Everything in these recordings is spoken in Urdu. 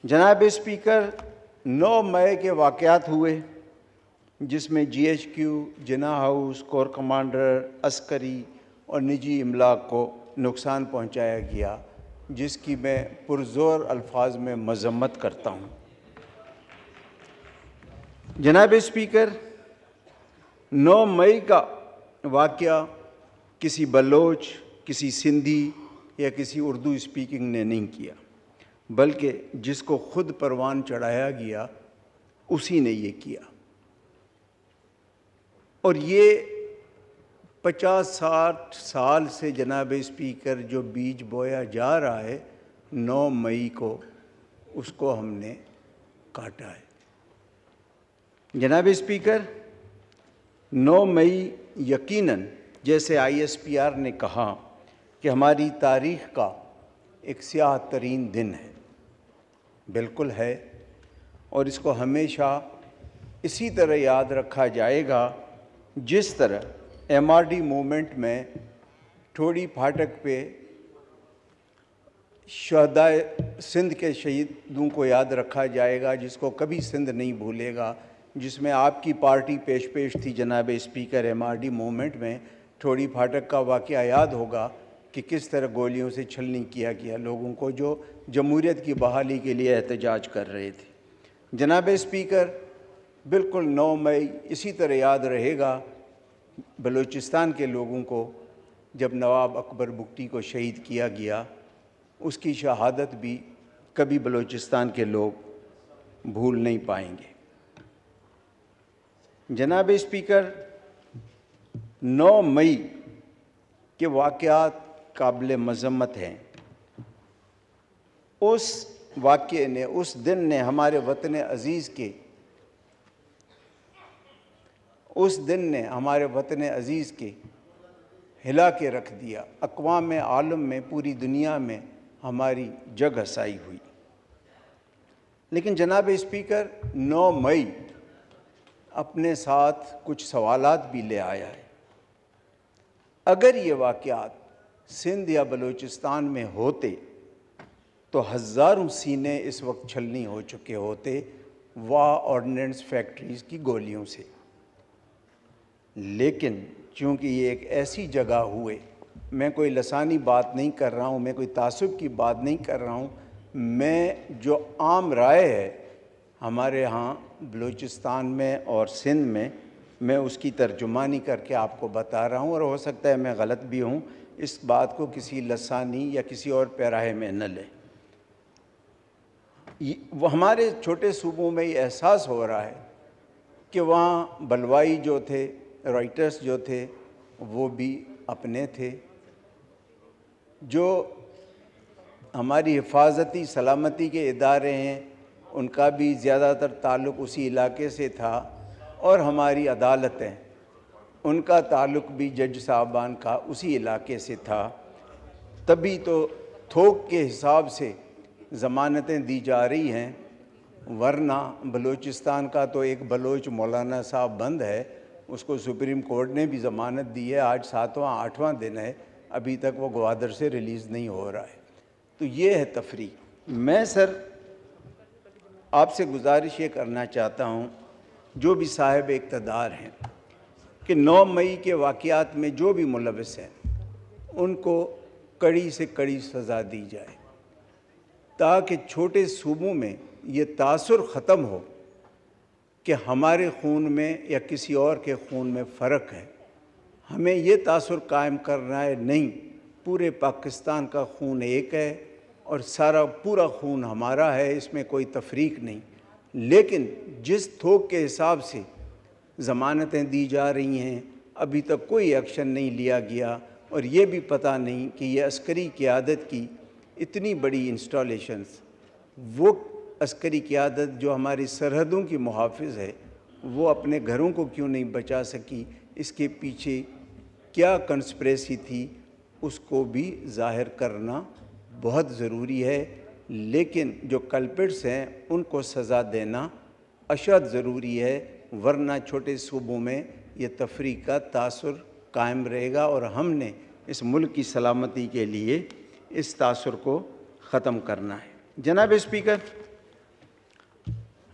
جناب اسپیکر، 9 مئی کے واقعات ہوئے جس میں جی ایچ کیو، جناح ہاؤس، کور کمانڈر، عسکری اور نجی املاک کو نقصان پہنچایا گیا، جس کی میں پرزور الفاظ میں مذمت کرتا ہوں۔ جناب اسپیکر، 9 مئی کا واقعہ کسی بلوچ، کسی سندھی یا کسی اردو اسپیکنگ نے نہیں کیا، بلکہ جس کو خود پروان چڑھایا گیا اسی نے یہ کیا، اور یہ 50-60 سال سے جناب اسپیکر جو بیج بویا جا رہا ہے، 9 مئی کو اس کو ہم نے کاٹا ہے۔ جناب اسپیکر، 9 مئی یقیناً جیسے آئی ایس پی آر نے کہا کہ ہماری تاریخ کا ایک سیاہ ترین دن ہے، بالکل ہے، اور اس کو ہمیشہ اسی طرح یاد رکھا جائے گا جس طرح ایم آر ڈی موومنٹ میں ٹھوڑی پھاٹک پہ شہدائے سندھ کے شہیدوں کو یاد رکھا جائے گا، جس کو کبھی سندھ نہیں بھولے گا، جس میں آپ کی پارٹی پیش تھی جناب speaker. M R D movement میں ٹھوڑی پھاٹک کا واقعہ یاد ہوگا کہ کس طرح گولیوں سے چھلنی کیا گیا لوگوں کو جو جمہوریت کی بحالی کے لیے احتجاج کر رہے تھے۔ جناب اسپیکر، بالکل 9 مئی اسی طرح یاد رہے گا بلوچستان کے لوگوں کو جب نواب اکبر بگٹی کو شہید کیا گیا، اس کی شہادت بھی کبھی بلوچستان کے لوگ بھول نہیں پائیں گے۔ جناب اسپیکر، 9 مئی کے واقعات قابل مذمت ہیں۔ اس واقعے نے، اس دن نے ہمارے وطن عزیز کے ہلا کے رکھ دیا۔ اقوام عالم میں، پوری دنیا میں ہماری جگ ہسائی ہوئی۔ لیکن جناب اسپیکر، 9 مئی اپنے ساتھ کچھ سوالات بھی لے آیا ہے۔ اگر یہ واقعات سندھ یا بلوچستان میں ہوتے تو ہزاروں سینے اس وقت چھلنی ہو چکے ہوتے آرڈننس فیکٹریز کی گولیوں سے۔ لیکن چونکہ یہ ایک ایسی جگہ ہوئے، میں کوئی لسانی بات نہیں کر رہا ہوں، میں کوئی تعصب کی بات نہیں کر رہا ہوں، میں جو عام رائے ہے ہمارے ہاں بلوچستان میں اور سندھ میں اس کی ترجمانی کر کے آپ کو بتا رہا ہوں، اور ہو سکتا ہے میں غلط بھی ہوں، اس بات کو کسی لسانی یا کسی اور پیراہے میں نہ لیں۔ وہ ہمارے چھوٹے صوبوں میں یہ احساس ہو رہا ہے کہ وہاں بلوائی جو تھے، رائٹرز جو تھے، وہ بھی اپنے تھے، جو ہماری حفاظتی سلامتی کے ادارے ہیں ان کا بھی زیادہ تر تعلق اسی علاقے سے تھا، اور ہماری عدالتیں، ان کا تعلق بھی جج صاحبان کا اسی علاقے سے تھا۔ تبھی تو تھوک کے حساب سے ضمانتیں دی جا رہی ہیں، ورنہ بلوچستان کا تو ایک بلوچ مولانا صاحب بند ہے، اس کو سپریم کورٹ نے بھی ضمانت دی ہے، آج 7واں 8واں دن ہے، ابھی تک وہ گوادر سے ریلیز نہیں ہو رہا ہے۔ تو یہ ہے تفریق۔ میں سر آپ سے گزارش یہ کرنا چاہتا ہوں، جو بھی صاحب اقتدار ہیں، کہ 9 مئی کے واقعات میں جو بھی ملوث ہیں ان کو کڑی سے کڑی سزا دی جائے، تاکہ چھوٹے صوبوں میں یہ تاثر ختم ہو کہ ہمارے خون میں یا کسی اور کے خون میں فرق ہے۔ ہمیں یہ تاثر قائم کرنا ہے، نہیں، پورے پاکستان کا خون ایک ہے اور پورا خون ہمارا ہے، اس میں کوئی تفریق نہیں۔ لیکن جس تھوک کے حساب سے ضمانتیں دی جا رہی ہیں، ابھی تک کوئی ایکشن نہیں لیا گیا، اور یہ بھی پتہ نہیں کہ یہ عسکری قیادت کی اتنی بڑی انسٹالیشنز، وہ عسکری قیادت جو ہماری سرحدوں کی محافظ ہے، وہ اپنے گھروں کو کیوں نہیں بچا سکی، اس کے پیچھے کیا کنسپریسی تھی، اس کو بھی ظاہر کرنا بہت ضروری ہے۔ لیکن جو کلپٹس ہیں ان کو سزا دینا اشد ضروری ہے، ورنہ چھوٹے صوبوں میں یہ تفریق کا تاثر قائم رہے گا، اور ہم نے اس ملک کی سلامتی کے لیے اس تاثر کو ختم کرنا ہے۔ جناب اسپیکر،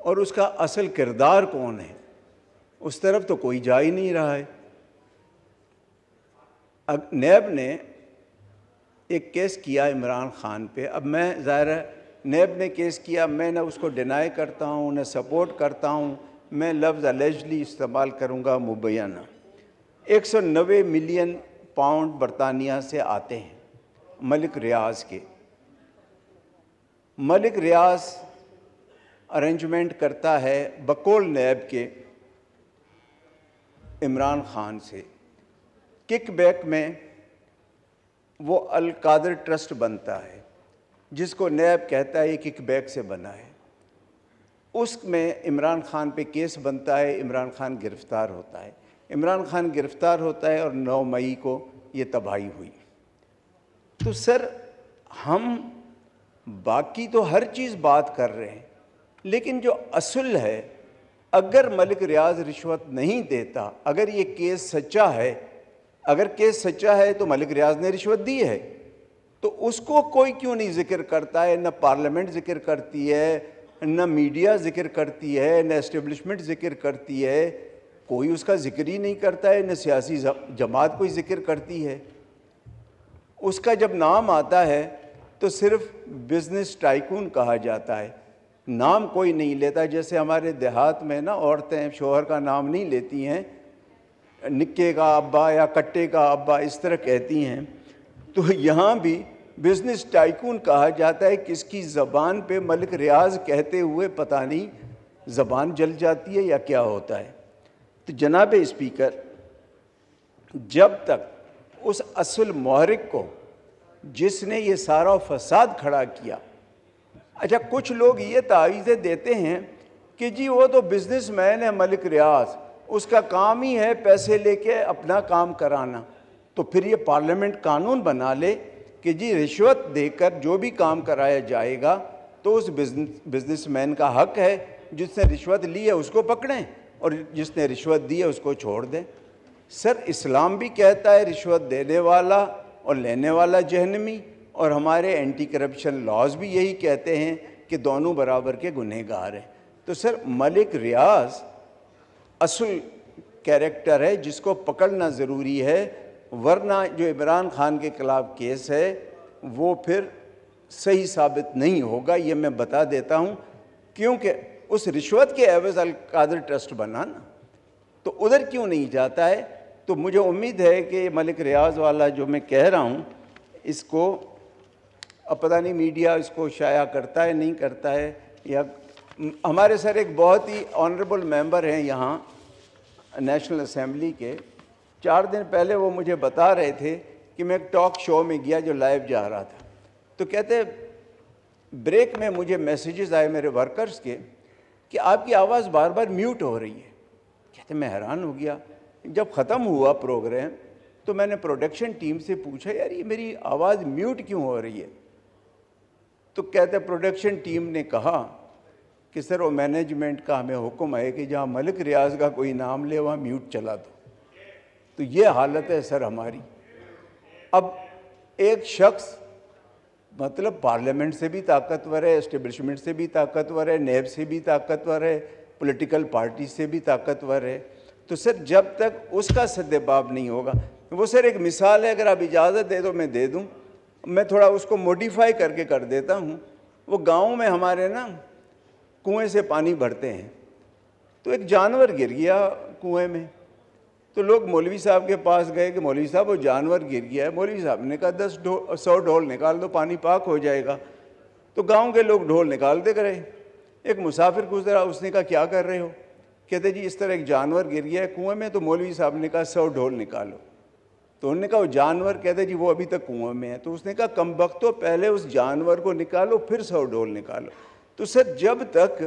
اور اس کا اصل کردار کون ہے، اس طرف تو کوئی جا ہی نہیں رہا ہے۔ اب نیب نے ایک کیس کیا عمران خان پہ، اب میں ظاہر ہے نیب نے کیس کیا، میں نہ اس کو ڈینائی کرتا ہوں نہ سپورٹ کرتا ہوں، میں لفظ الیجلی استعمال کروں گا مبینہ۔ 190 ملین پاؤنڈ برطانیہ سے آتے ہیں ملک ریاض کے۔ ملک ریاض ارینجمنٹ کرتا ہے بقول نیب کے عمران خان سے، کک بیک میں وہ القادر ٹرسٹ بنتا ہے جس کو نیب کہتا ہے یہ کک بیک سے بنا ہے، اس میں عمران خان پہ کیس بنتا ہے، عمران خان گرفتار ہوتا ہے۔ عمران خان گرفتار ہوتا ہے اور 9 مئی کو یہ تباہی ہوئی۔ تو سر ہم باقی تو ہر چیز بات کر رہے ہیں، لیکن جو اصل ہے، اگر ملک ریاض رشوت نہیں دیتا، اگر یہ کیس سچا ہے، اگر کیس سچا ہے تو ملک ریاض نے رشوت دی ہے، تو اس کو کوئی کیوں نہیں ذکر کرتا ہے؟ نہ پارلیمنٹ ذکر کرتی ہے، نہ میڈیا ذکر کرتی ہے، نہ اسٹیبلشمنٹ ذکر کرتی ہے، کوئی اس کا ذکر ہی نہیں کرتا ہے، نہ سیاسی جماعت کوئی ذکر کرتی ہے۔ اس کا جب نام آتا ہے تو صرف بزنس ٹائکون کہا جاتا ہے، نام کوئی نہیں لیتا۔ جیسے ہمارے دیہات میں نا عورتیں شوہر کا نام نہیں لیتی ہیں، نکے کا ابا یا کٹے کا ابا اس طرح کہتی ہیں، تو یہاں بھی بزنس ٹائکون کہا جاتا ہے۔ کس کی زبان پہ ملک ریاض کہتے ہوئے پتہ نہیں زبان جل جاتی ہے یا کیا ہوتا ہے۔ تو جناب اسپیکر، جب تک اس اصل محرک کو جس نے یہ سارا فساد کھڑا کیا، اچھا کچھ لوگ یہ تعویذیں دیتے ہیں کہ جی وہ تو بزنس مین ہے ملک ریاض، اس کا کام ہی ہے پیسے لے کے اپنا کام کرانا، تو پھر یہ پارلیمنٹ قانون بنا لے کہ جی رشوت دے کر جو بھی کام کرایا جائے گا تو اس بزنس مین کا حق ہے، جس نے رشوت لی ہے اس کو پکڑیں اور جس نے رشوت دی ہے اس کو چھوڑ دیں۔ سر اسلام بھی کہتا ہے رشوت دینے والا اور لینے والا جہنمی، اور ہمارے اینٹی کرپشن لاز بھی یہی کہتے ہیں کہ دونوں برابر کے گنہگار ہیں۔ تو سر ملک ریاض اصل کیریکٹر ہے جس کو پکڑنا ضروری ہے، ورنہ جو عمران خان کے خلاف کیس ہے وہ پھر صحیح ثابت نہیں ہوگا، یہ میں بتا دیتا ہوں، کیونکہ اس رشوت کے عوض القادر ٹرسٹ بنا نا، تو ادھر کیوں نہیں جاتا ہے؟ تو مجھے امید ہے کہ ملک ریاض والا جو میں کہہ رہا ہوں، اس کو اب پتہ نہیں میڈیا اس کو شائع کرتا ہے نہیں کرتا ہے، یا ہمارے سر ایک بہت ہی آنریبل ممبر ہیں یہاں نیشنل اسمبلی کے، 4 دن پہلے وہ مجھے بتا رہے تھے کہ میں ایک ٹاک شو میں گیا جو لائیو جا رہا تھا، تو کہتے بریک میں مجھے میسیجز آئے میرے ورکرز کے کہ آپ کی آواز بار بار میوٹ ہو رہی ہے۔ کہتے میں حیران ہو گیا، جب ختم ہوا پروگرام تو میں نے پروڈکشن ٹیم سے پوچھا یار یہ میری آواز میوٹ کیوں ہو رہی ہے؟ تو کہتے پروڈکشن ٹیم نے کہا کہ سر وہ مینجمنٹ کا ہمیں حکم ہے کہ جہاں ملک ریاض کا کوئی نام لے وہاں میوٹ چلا دو۔ تو یہ حالت ہے سر ہماری۔ اب ایک شخص مطلب پارلیمنٹ سے بھی طاقتور ہے، اسٹیبلشمنٹ سے بھی طاقتور ہے، نیب سے بھی طاقتور ہے، پولیٹیکل پارٹی سے بھی طاقتور ہے، تو سر جب تک اس کا سدباب نہیں ہوگا، وہ سر ایک مثال ہے، اگر آپ اجازت دے تو میں دے دوں، میں تھوڑا اس کو موڈیفائی کر کے کر دیتا ہوں۔ وہ گاؤں میں ہمارے نا کنویں سے پانی بھرتے ہیں، تو ایک جانور گر گیا کنویں میں، تو لوگ مولوی صاحب کے پاس گئے کہ مولوی صاحب وہ جانور گر گیا ہے۔ مولوی صاحب نے کہا 100 ڈھول نکال دو پانی پاک ہو جائے گا۔ تو گاؤں کے لوگ ڈھول نکالتے گئے، ایک مسافر گزرا، اس نے کہا کیا کر رہے ہو؟ کہتے جی اس طرح ایک جانور گر گیا ہے کنویں میں، تو مولوی صاحب نے کہا 100 ڈھول نکالو۔ تو انہوں نے کہا وہ جانور، کہتے جی وہ ابھی تک کنویں میں ہے۔ تو اس نے کہا کم بختو پہلے اس جانور کو نکالو پھر 100 ڈھول نکالو۔ تو سر جب تک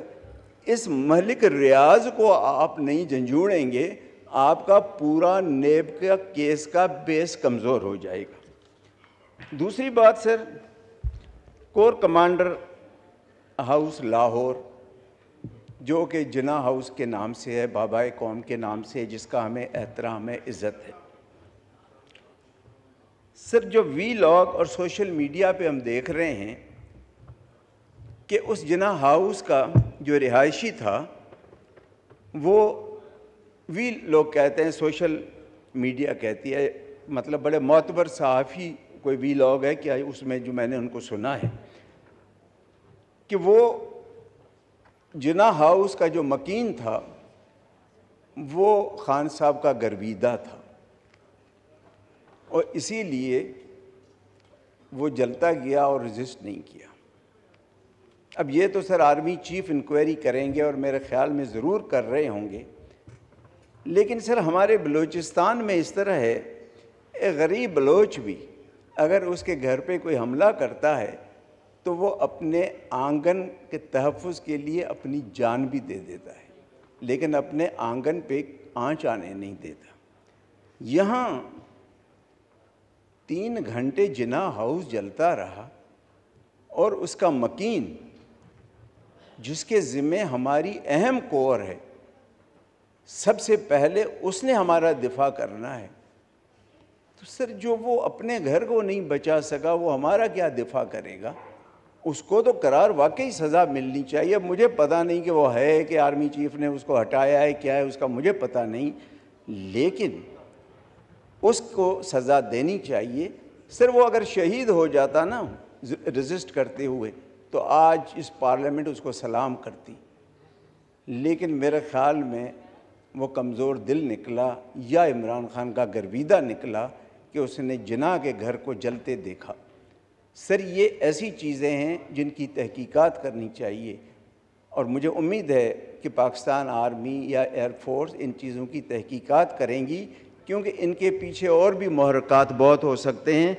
اس ملک ریاض کو آپ نہیں جھنجھوڑیں گے، آپ کا پورا نیب کا کیس کا بیس کمزور ہو جائے گا۔ دوسری بات سر، کور کمانڈر ہاؤس لاہور جو کہ جناح ہاؤس کے نام سے ہے، بابائے قوم کے نام سے، جس کا ہمیں احترام ہے، عزت ہے، سر جو وی لاگ اور سوشل میڈیا پہ ہم دیکھ رہے ہیں کہ اس جناح ہاؤس کا جو رہائشی تھا وہ وی لوگ کہتے ہیں، سوشل میڈیا کہتی ہے، مطلب بڑے معتبر صحافی کوئی وی لاگ ہے کیا اس میں جو میں نے ان کو سنا ہے کہ وہ جناح ہاؤس کا جو مکین تھا وہ خان صاحب کا گرویدہ تھا اور اسی لیے وہ جلتا گیا اور رجسٹ نہیں کیا۔ اب یہ تو سر آرمی چیف انکوائری کریں گے اور میرے خیال میں ضرور کر رہے ہوں گے، لیکن سر ہمارے بلوچستان میں اس طرح ہے، ایک غریب بلوچ بھی اگر اس کے گھر پہ کوئی حملہ کرتا ہے تو وہ اپنے آنگن کے تحفظ کے لیے اپنی جان بھی دے دیتا ہے، لیکن اپنے آنگن پہ آنچ آنے نہیں دیتا۔ یہاں 3 گھنٹے جناح ہاؤس جلتا رہا اور اس کا مکین جس کے ذمے ہماری اہم کور ہے، سب سے پہلے اس نے ہمارا دفاع کرنا ہے، تو سر جو وہ اپنے گھر کو نہیں بچا سکا وہ ہمارا کیا دفاع کرے گا؟ اس کو تو قرار واقعی سزا ملنی چاہیے۔ اب مجھے پتہ نہیں کہ وہ ہے کہ آرمی چیف نے اس کو ہٹایا ہے کیا ہے، اس کا مجھے پتہ نہیں، لیکن اس کو سزا دینی چاہیے۔ سر وہ اگر شہید ہو جاتا نا رجسٹ کرتے ہوئے تو آج اس پارلیمنٹ اس کو سلام کرتی، لیکن میرے خیال میں وہ کمزور دل نکلا یا عمران خان کا گرویدہ نکلا کہ اس نے جناح کے گھر کو جلتے دیکھا۔ سر یہ ایسی چیزیں ہیں جن کی تحقیقات کرنی چاہیے اور مجھے امید ہے کہ پاکستان آرمی یا ایئر فورس ان چیزوں کی تحقیقات کریں گی، کیونکہ ان کے پیچھے اور بھی محرکات بہت ہو سکتے ہیں